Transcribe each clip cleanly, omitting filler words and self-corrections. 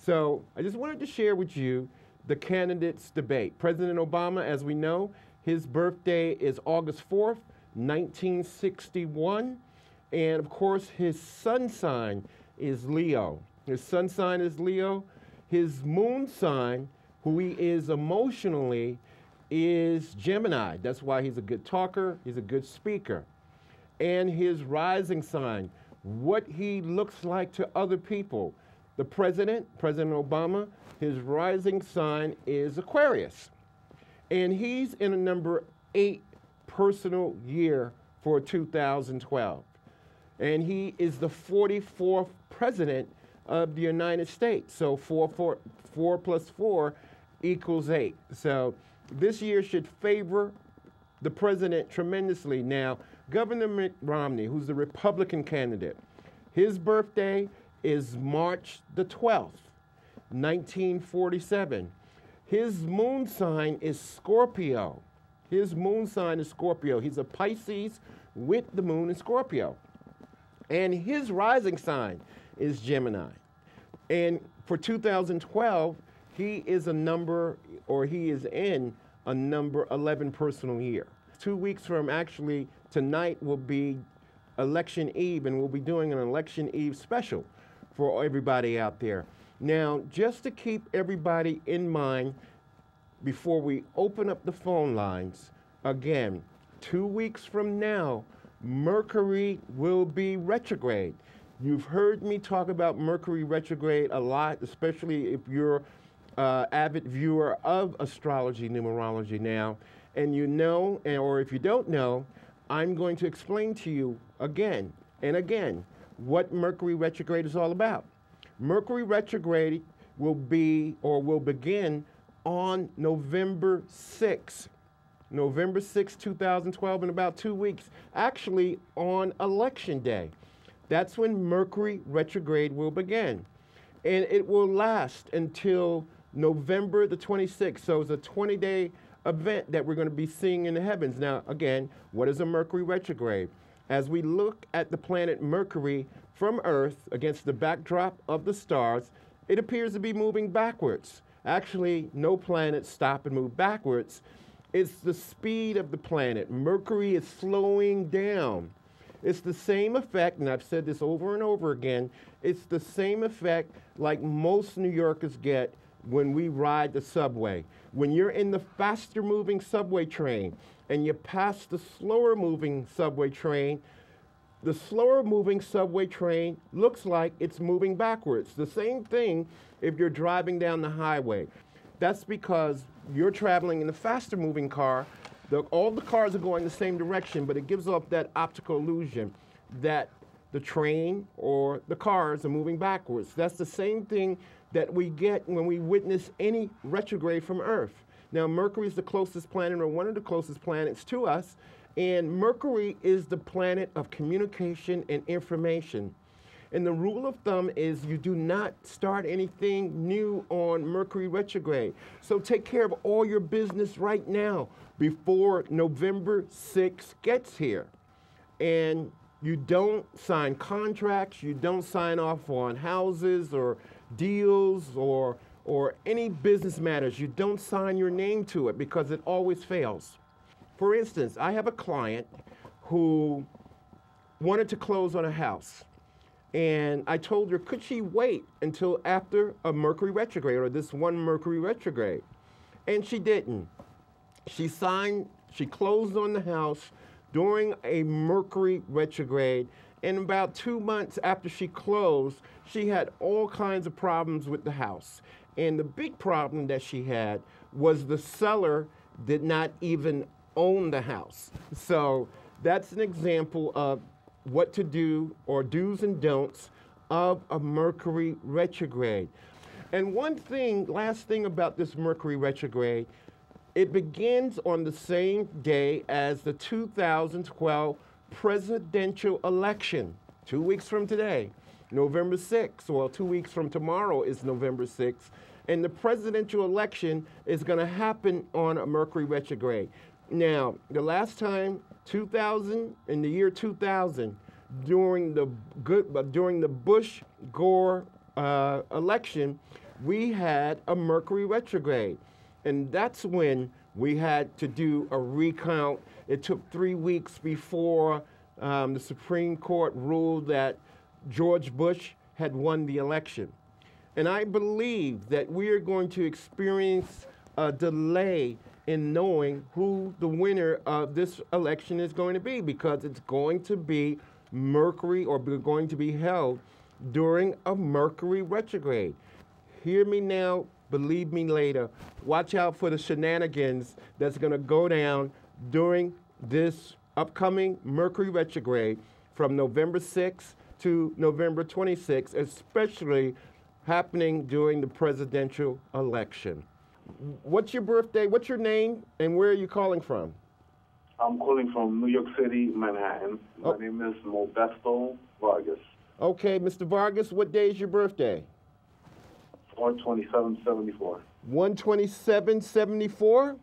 So I just wanted to share with you the candidates debate. President Obama, as we know, his birthday is August 4th, 1961. And of course, his sun sign is Leo. His sun sign is Leo. His moon sign, who he is emotionally, is Gemini. That's why he's a good talker, he's a good speaker. And his rising sign, what he looks like to other people. The President Obama, his rising sign is Aquarius. And he's in a number 8 personal year for 2012. And he is the 44th president of the United States. So 4 plus 4 equals 8. So this year should favor the president tremendously. Now, Governor Mitt Romney, who's the Republican candidate, his birthday is March the 12th, 1947. His moon sign is Scorpio. His moon sign is Scorpio. He's a Pisces with the moon in Scorpio. And his rising sign is Gemini. And for 2012, he is in a number 11 personal year. 2 weeks from actually tonight will be election eve, and we'll be doing an election eve special for everybody out there. Now, just to keep everybody in mind before we open up the phone lines, again, 2 weeks from now, Mercury will be retrograde. You've heard me talk about Mercury retrograde a lot, especially if you're an avid viewer of astrology numerology now, and you know, or if you don't know, I'm going to explain to you again and again what Mercury retrograde is all about. Mercury retrograde will begin on November 6th. November 6, 2012, in about 2 weeks, actually on Election Day. That's when Mercury retrograde will begin. And it will last until November the 26th. So it's a 20-day event that we're going to be seeing in the heavens. Now, again, what is a Mercury retrograde? As we look at the planet Mercury from Earth against the backdrop of the stars, it appears to be moving backwards. Actually, no planets stop and move backwards. It's the speed of the planet. Mercury is slowing down. It's the same effect, and I've said this over and over again, it's the same effect like most New Yorkers get when we ride the subway. When you're in the faster moving subway train and you pass the slower moving subway train, the slower moving subway train looks like it's moving backwards. The same thing if you're driving down the highway. That's because you're traveling in the faster moving car. All the cars are going the same direction, but it gives off that optical illusion that the train or the cars are moving backwards. That's the same thing that we get when we witness any retrograde from Earth. Now, Mercury is the closest planet, or one of the closest planets to us, and Mercury is the planet of communication and information. And the rule of thumb is you do not start anything new on Mercury retrograde. So take care of all your business right now before November 6th gets here. And you don't sign contracts, you don't sign off on houses or deals or any business matters. You don't sign your name to it because it always fails. For instance, I have a client who wanted to close on a house. And I told her, could she wait until after a Mercury retrograde, or this one Mercury retrograde? And she didn't. She closed on the house during a Mercury retrograde, and about 2 months after she closed, she had all kinds of problems with the house. And the big problem that she had was the seller did not even own the house. So that's an example of what to do, or do's and don'ts, of a Mercury retrograde. And last thing about this Mercury retrograde, it begins on the same day as the 2012 presidential election, 2 weeks from today, November 6th. Well, 2 weeks from tomorrow is November 6th. And the presidential election is going to happen on a Mercury retrograde. Now, the last time, in the year 2000, during the Bush-Gore election, we had a Mercury retrograde. And that's when we had to do a recount. It took 3 weeks before the Supreme Court ruled that George Bush had won the election. And I believe that we are going to experience a delay in knowing who the winner of this election is going to be, because it's going to be Mercury, or going to be held during a Mercury retrograde. Hear me now, believe me later. Watch out for the shenanigans that's going to go down during this upcoming Mercury retrograde from November 6th to November 26th, especially happening during the presidential election. What's your birthday? What's your name? And where are you calling from? I'm calling from New York City, Manhattan. My name is Modesto Vargas. Okay, Mr. Vargas, what day is your birthday? 4/27/74. 1/27/74?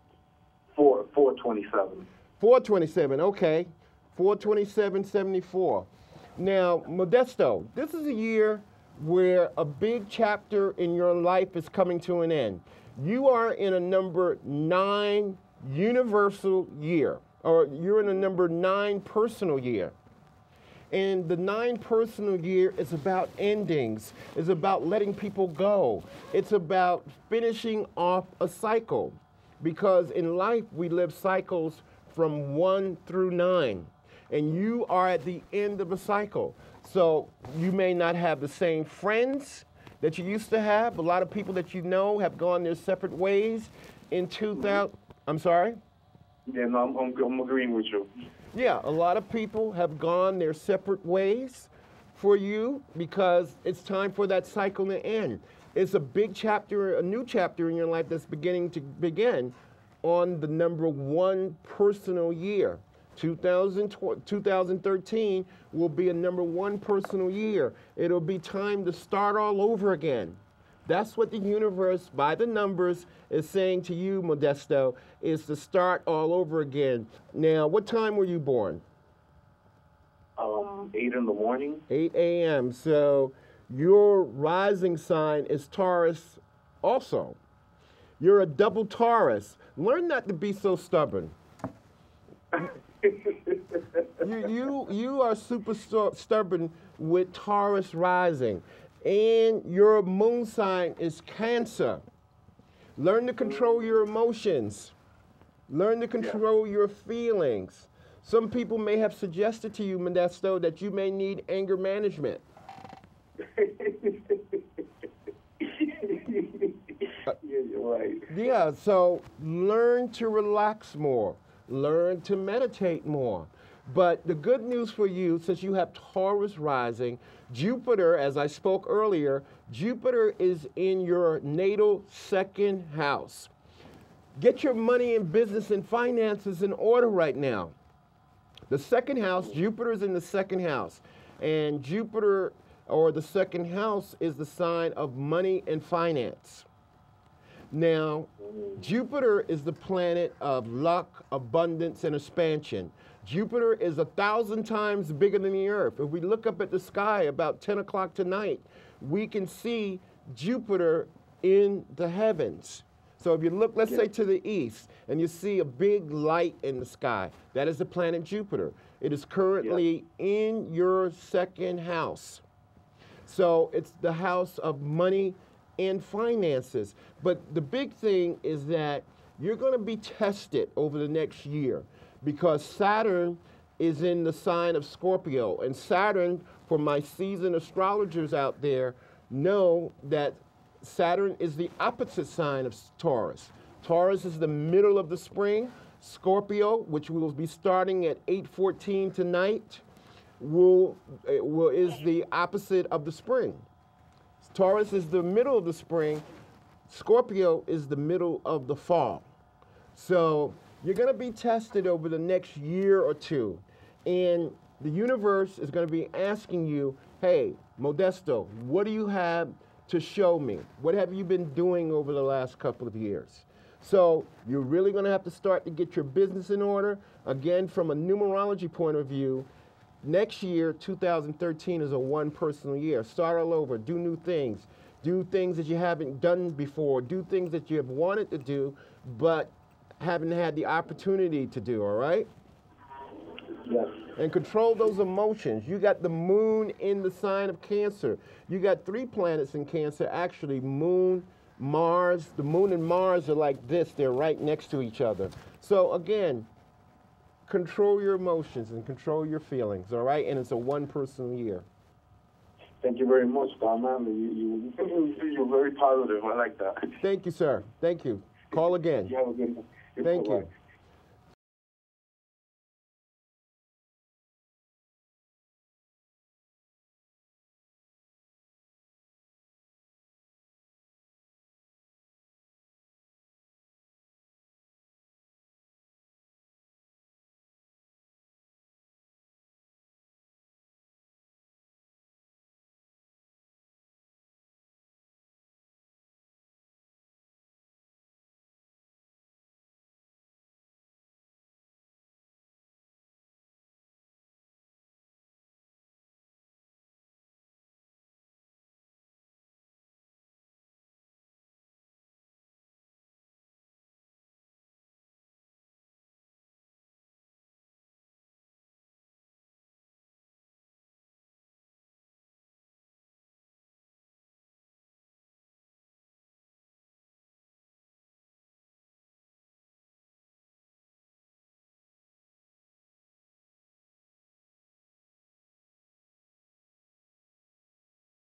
4/27. 4/27, okay. 4/27/74. Now, Modesto, this is a year where a big chapter in your life is coming to an end. You are in a number 9 universal year, or you're in a number 9 personal year. And the 9 personal year is about endings. It's about letting people go. It's about finishing off a cycle. Because in life, we live cycles from 1 through 9. And you are at the end of a cycle. So you may not have the same friends that you used to have. A lot of people that you know have gone their separate ways in 2000. I'm sorry? Yeah, no, I'm agreeing with you. Yeah, a lot of people have gone their separate ways for you because it's time for that cycle to end. It's a big chapter, a new chapter in your life that's beginning to begin on the number 1 personal year. 2013 will be a number 1 personal year. It'll be time to start all over again. That's what the universe, by the numbers, is saying to you, Modesto, is to start all over again. Now, what time were you born? 8 in the morning. 8 a.m. So your rising sign is Taurus also. You're a double Taurus. Learn not to be so stubborn. You are super stubborn with Taurus rising. And your moon sign is Cancer. Learn to control your emotions. Learn to control your feelings. Some people may have suggested to you, Modesto, that you may need anger management. Yeah, you're right. Yeah, so learn to relax more. Learn to meditate more. But the good news for you, since you have Taurus rising, Jupiter, as I spoke earlier, Jupiter is in your natal 2nd house. Get your money and business and finances in order right now. The 2nd house, Jupiter is in the 2nd house. And Jupiter, or the 2nd house, is the sign of money and finance. Now, Jupiter is the planet of luck, abundance, and expansion. Jupiter is 1,000 times bigger than the Earth. If we look up at the sky about 10 o'clock tonight, we can see Jupiter in the heavens. So if you look, let's say, to the east, and you see a big light in the sky, that is the planet Jupiter. It is currently in your 2nd house. So it's the house of money and finances. But the big thing is that you're going to be tested over the next year, because Saturn is in the sign of Scorpio. And Saturn, for my seasoned astrologers out there, know that Saturn is the opposite sign of Taurus. Taurus is the middle of the spring. Scorpio, which will be starting at 8:14 tonight, is the opposite of the spring. Taurus is the middle of the spring. Scorpio is the middle of the fall. So you're going to be tested over the next year or two. And the universe is going to be asking you, hey, Modesto, what do you have to show me? What have you been doing over the last couple of years? So you're really going to have to start to get your business in order. Again, from a numerology point of view, next year, 2013, is a 1 personal year. Start all over, do new things. Do things that you haven't done before. Do things that you have wanted to do, but haven't had the opportunity to do, all right? Yes. And control those emotions. You got the moon in the sign of Cancer. You got 3 planets in Cancer, actually, moon, Mars. The moon and Mars are like this. They're right next to each other. So again, control your emotions and control your feelings, all right? And it's a one-person year. Thank you very much, Batman. You're very positive. I like that. Thank you, sir. Thank you. Call again. You have a good one. Thank you.